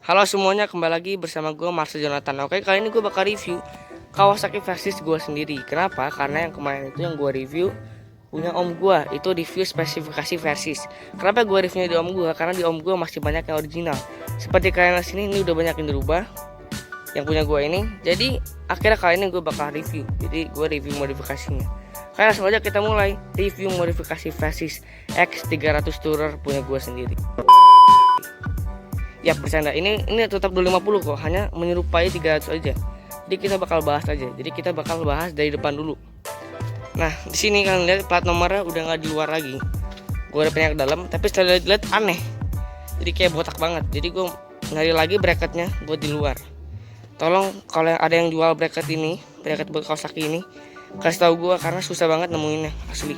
Halo semuanya, kembali lagi bersama gue Marcel Jonathan. Oke, kali ini gue bakal review Kawasaki Versys gue sendiri. Kenapa? Karena yang kemarin itu yang gue review punya om gue, itu review spesifikasi Versys. Kenapa gue reviewnya di om gue? Karena di om gue masih banyak yang original. Seperti kalian lihat sini, ini udah banyak yang dirubah yang punya gue ini. Jadi akhirnya kali ini gue bakal review. Jadi gue review modifikasinya. Kayak langsung aja kita mulai review modifikasi Versys X300 Tourer punya gue sendiri. Ya bercanda, ini tetap 250 kok, hanya menyerupai 300 aja. Jadi kita bakal bahas aja. Jadi kita bakal bahas dari depan dulu. Nah, di sini kalian lihat plat nomornya udah nggak di luar lagi. Gue udah pindah ke dalam, tapi setelah lihat aneh. Jadi kayak botak banget. Jadi gue nyari lagi bracketnya buat di luar. Tolong kalau ada yang jual bracket ini, bracket buat Kawasaki ini, kasih tahu gue karena susah banget nemuinnya asli.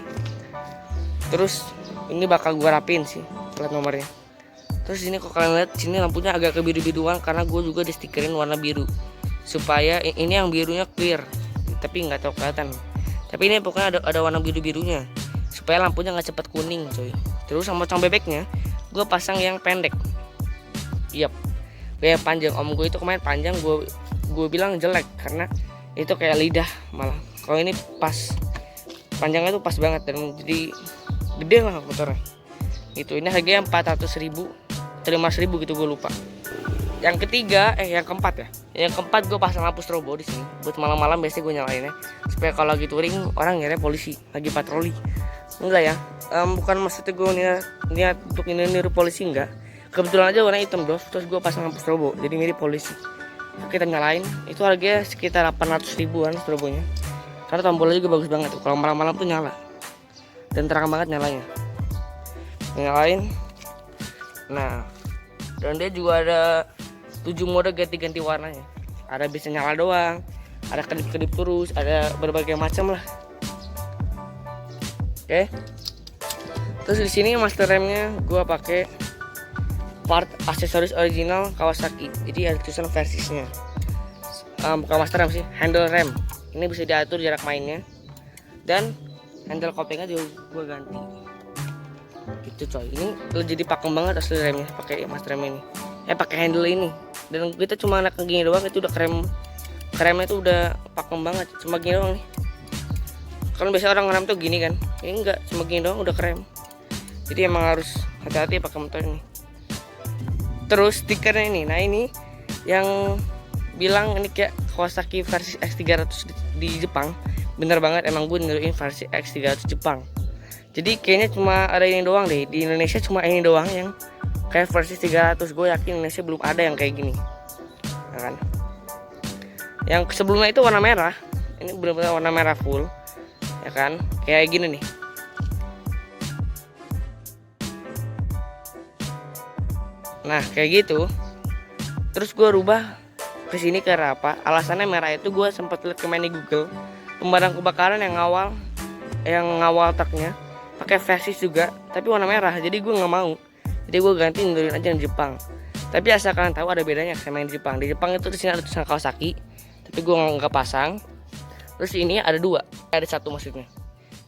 Terus ini bakal gue rapin sih plat nomornya. Terus ini kok kalian lihat sini lampunya agak ke biru-biruan karena gue juga distikerin warna biru supaya ini yang birunya clear, tapi nggak tahu kelihatan. Tapi ini pokoknya ada warna biru-birunya supaya lampunya nggak cepet kuning coy. Terus sama cong bebeknya gue pasang yang pendek. Yap, yang panjang. Om gue itu kemarin panjang, gue bilang jelek karena itu kayak lidah malah. Kalau ini pas, panjangnya tuh pas banget dan jadi gede lah motornya. Itu ini harganya 400.000 atau 500.000 gitu, gue lupa. Yang ketiga, yang keempat ya. Yang keempat gue pasang lampu strobo di sini. Buat malam-malam biasanya gue nyalainnya supaya kalau lagi touring orang ngira polisi lagi patroli. Enggak ya. Bukan maksudnya gue niat untuk niru polisi, enggak. Kebetulan aja warna hitam bro. Terus gue pasang lampu strobo jadi mirip polisi. Kita nyalain, itu harganya sekitar 800.000-an strobonya. Karena tombolnya juga bagus banget tuh. Kalau malam-malam tuh nyala dan terang banget nyalanya. Nyalain. Nah, dan dia juga ada 7 mode ganti-ganti warnanya. Ada bisa nyala doang, ada kedip-kedip terus, ada berbagai macam lah. Oke. Terus di sini master remnya gua pakai part aksesoris original Kawasaki. Jadi ada tulisan Versysnya. Bukan master rem sih, handle rem. Ini bisa diatur jarak mainnya. Dan handle kopengnya juga gua ganti. Gitu coy, ini jadi pakem banget asli remnya pakai master rem ini, pakai handle ini. Dan kita cuma anak gini doang itu udah kremnya itu udah pakem banget, cuma gini doang nih. Kan biasa orang rem tuh gini kan, ini enggak, cuma gini doang udah krem. Jadi emang harus hati-hati pakai motor ini. Terus stikernya ini, nah ini yang bilang ini kayak Kawasaki versi X300 di Jepang, bener banget, emang gue niruin versi X300 Jepang. Jadi kayaknya cuma ada ini doang deh. Di Indonesia cuma ini doang yang kayak versi 300. Gue yakin Indonesia belum ada yang kayak gini, ya kan? Yang sebelumnya itu warna merah. Ini benar-benar warna merah full, ya kan? Kayak gini nih. Nah kayak gitu. Terus gue rubah ke sini karena apa? Alasannya merah itu gue sempat lihat kemarin di Google, pemadam kebakaran yang ngawal truknya pakai Versys juga tapi warna merah, jadi gue nggak mau. Jadi gue ganti niruin aja yang Jepang. Tapi asal kalian tahu ada bedanya sama yang di Jepang. Di Jepang itu di sini ada tulisan Kawasaki tapi gue nggak pasang. Terus ini ada dua, ada satu maksudnya,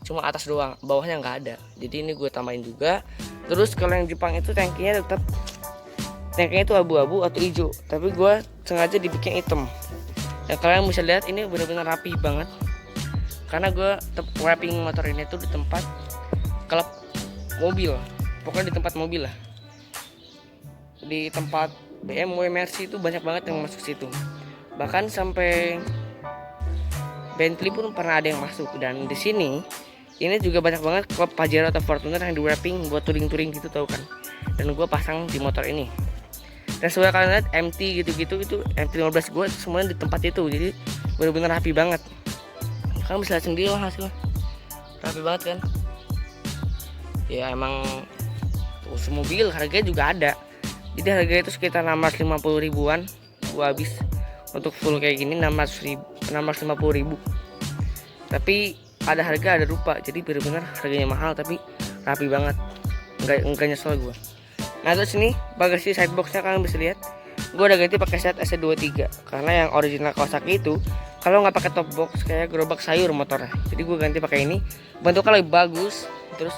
cuma atas doang, bawahnya nggak ada. Jadi ini gue tambahin juga. Terus kalau yang Jepang itu tankinya itu abu-abu atau hijau, tapi gue sengaja dibikin hitam. Dan kalian bisa lihat ini benar-benar rapi banget karena gue wrapping motor ini tuh di tempat klub mobil, pokoknya di tempat mobil lah, di tempat BMW, Mercy itu banyak banget yang masuk situ. Bahkan sampai Bentley pun pernah ada yang masuk. Dan di sini ini juga banyak banget klub Pajero atau Fortuner yang di wrapping buat touring-touring gitu, tau kan. Dan gue pasang di motor ini. Dan sebenarnya kalian lihat MT gitu-gitu, itu MT-15 gue semuanya di tempat itu. Jadi benar-benar rapi banget. Kalian bisa lihat sendiri lah hasilnya, rapi banget kan. Ya emang semobil harganya juga ada. Jadi harganya itu sekitar 650.000-an. Gua habis untuk full kayak gini 650.000. Tapi ada harga ada rupa. Jadi benar-benar harganya mahal tapi rapi banget. Enggak nyesel gua. Nah terus ini bagasi sideboxnya kalian bisa lihat. Gua udah ganti pakai set S23 karena yang original Kawasaki itu kalau nggak pakai top box kayak gerobak sayur motornya. Jadi gua ganti pakai ini. Bentuknya lebih bagus. Terus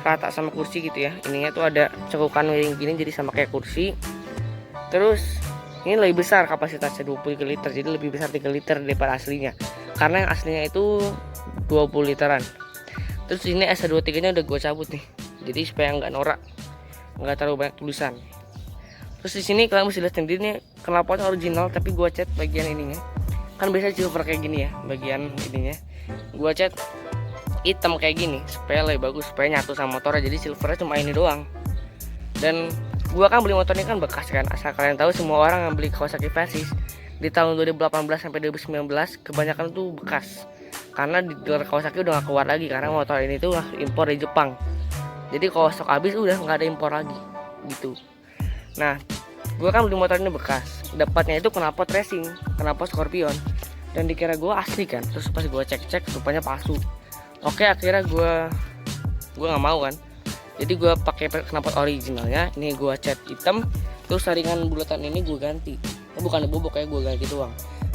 rata sama kursi gitu ya. Ininya tuh ada cekukan miring gini jadi sama kayak kursi. Terus ini lebih besar kapasitasnya 23 liter, jadi lebih besar 3 liter daripada aslinya, karena yang aslinya itu 20 literan. Terus ini S23 nya udah gue cabut nih, jadi supaya nggak norak, nggak terlalu banyak tulisan. Terus di sini kalian bisa lihat sendiri nih knalpotnya original, tapi gue cat bagian ininya. Kan biasa silver kayak gini ya, bagian ininya gue cat hitam kayak gini supaya lebih bagus, supaya nyatu sama motornya. Jadi silvernya cuma ini doang. Dan gua kan beli motor ini kan bekas kan, asal kalian tahu semua orang yang beli Kawasaki Versys di tahun 2018 sampai 2019 kebanyakan tuh bekas, karena di dealer Kawasaki udah gak keluar lagi karena motor ini tuh impor dari Jepang. Jadi kalau stok habis udah nggak ada impor lagi gitu. Nah, gua kan beli motor ini bekas, dapatnya itu knalpot racing, knalpot Scorpion, dan dikira gua asli kan. Terus pas gua cek rupanya palsu. Oke, akhirnya gue nggak mau kan, jadi gue pakai knalpot originalnya. Ini gue cat hitam, terus saringan bulatan ini gue ganti, bukan dibobok kayak gue ganti doang.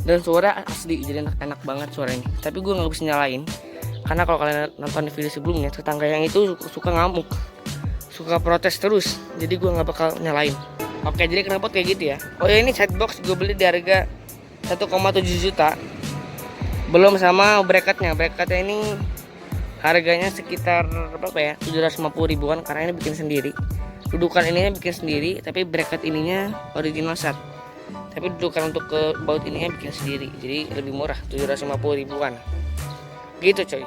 Dan suara asli, jadi enak banget suaranya. Tapi gue nggak bisa nyalain karena kalau kalian nonton di video sebelumnya, tetangga yang itu suka ngamuk, suka protes terus, jadi gue nggak bakal nyalain. Oke, jadi knalpot kayak gitu ya. Oh ya, ini setbox gue beli di harga 1,7 juta, belum sama bracketnya ini harganya sekitar berapa ya, 750 ribuan, karena ini bikin sendiri. Dudukan ininya bikin sendiri, tapi bracket ininya original set, tapi dudukan untuk ke baut ininya bikin sendiri, jadi lebih murah, 750 ribuan gitu coy.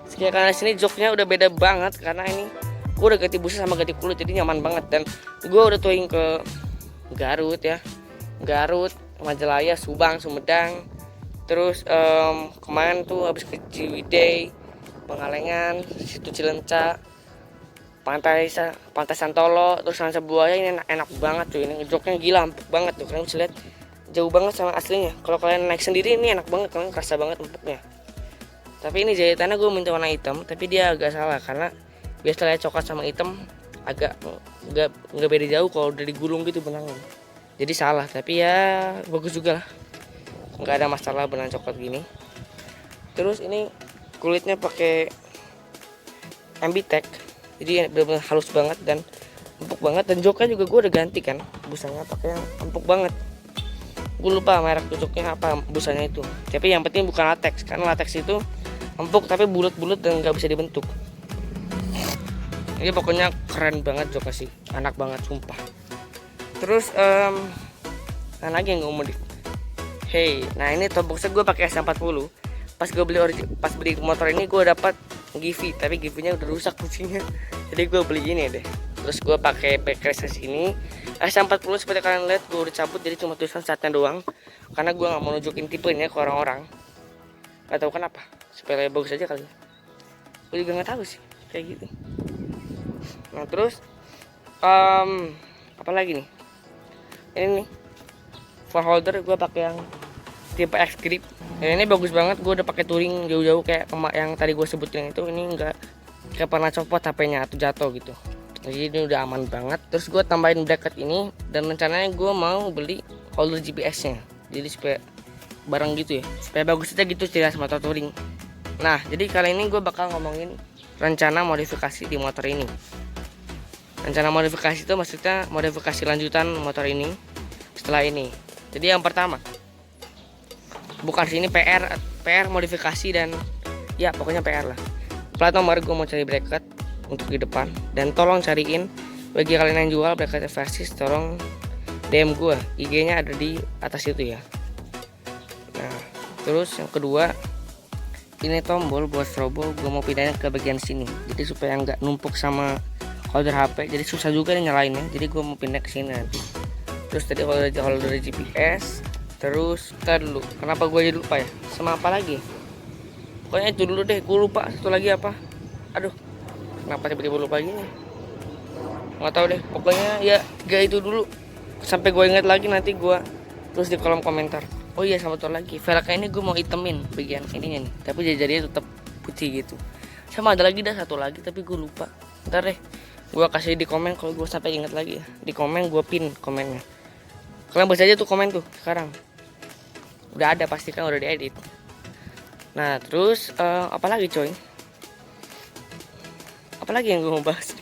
Sekian, karena sini joknya udah beda banget, karena ini gue udah ganti busa sama ganti kulit, jadi nyaman banget. Dan gue udah touring ke Garut ya, Garut, Majalaya, Subang, Sumedang. Terus kemarin tuh habis ke Ciwidey, Pengalengan, situ Cilenca, Pantai Santolo, terus Sansa Buaya. Ini enak banget tuh, ini joknya gila, empuk banget tuh. Kalian bisa lihat jauh banget sama aslinya. Kalau kalian naik sendiri ini enak banget, kalian kerasa banget empuknya. Tapi ini jahitannya gue minta warna hitam, tapi dia agak salah karena biasanya coklat sama hitam agak nggak beda jauh kalau udah digulung gitu benangnya. Jadi salah, tapi ya bagus juga lah, nggak ada masalah benang coklat gini. Terus ini kulitnya pakai MB-Tech, jadi benar-benar halus banget dan empuk banget. Dan joknya juga gue udah ganti kan, busanya pakai yang empuk banget. Gue lupa merek joknya apa, busanya itu. Tapi yang penting bukan latex, karena latex itu empuk tapi bulat-bulat dan nggak bisa dibentuk. Ini pokoknya keren banget joknya sih, enak banget sumpah. Terus nah lagi yang gue modif. Hey, nah ini top boxnya gue pakai S40. Pas beli motor ini gue dapat Givi, tapi Givinya udah rusak fungsinya, jadi gue beli ini deh. Terus gue pakai backrest ini S40, seperti kalian lihat gue udah cabut, jadi cuma tulisan statnya doang, karena gue nggak mau nunjukin tipenya ke orang-orang. Gak tahu kenapa, supaya lebih bagus aja kali. Gue juga nggak tahu sih kayak gitu. Nah terus apa lagi nih? Ini nih far holder gue pakai yang tipe X grip. Dan ini bagus banget, gue udah pakai touring jauh-jauh kayak yang tadi gue sebutin itu. Ini enggak pernah copot HP-nya atau jatuh gitu, jadi ini udah aman banget. Terus gue tambahin bracket ini, dan rencananya gue mau beli holder GPS-nya, jadi supaya bareng gitu ya, supaya bagus aja gitu ciri khas motor touring. Nah, jadi kali ini gue bakal ngomongin rencana modifikasi di motor ini. Rencana modifikasi itu maksudnya modifikasi lanjutan motor ini setelah ini. Jadi yang pertama, bukan sini PR modifikasi, dan ya pokoknya PR lah. Plat nomor gue mau cari bracket untuk di depan, dan tolong cariin bagi kalian yang jual bracket Versys, tolong DM gue, IG-nya ada di atas itu ya. Nah, terus yang kedua, ini tombol buat strobo gue mau pindahin ke bagian sini, jadi supaya nggak numpuk sama holder HP, jadi susah juga nih nyalainnya. Jadi gue mau pindah ke sini nanti. Terus tadi holder GPS. Terus ntar dulu, kenapa gue jadi lupa ya, sama apa lagi? Pokoknya itu dulu deh, gue lupa satu lagi apa. Aduh, kenapa tiba-tiba lupa gini? Nggak tahu deh, pokoknya ya 3 itu dulu. Sampai gue ingat lagi nanti gue terus di kolom komentar. Oh iya, sama satu lagi, velgnya ini gue mau itemin bagian ininya nih, tapi jadinya tetap putih gitu. Sama ada lagi satu lagi, tapi gue lupa. Ntar deh, gue kasih di komen kalau gue sampai ingat lagi ya. Di komen gue pin komennya. Kalian baca aja tuh komen tuh sekarang. Udah ada pasti kan, udah diedit. Nah terus apa lagi coy? Apa lagi yang gue mau bahas?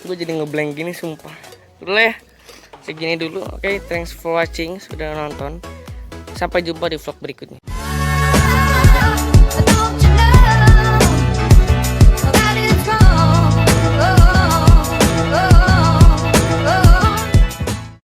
Gue jadi ngeblank gini sumpah. Udah ya, segini dulu. Oke, thanks for watching, sudah nonton. Sampai jumpa di vlog berikutnya.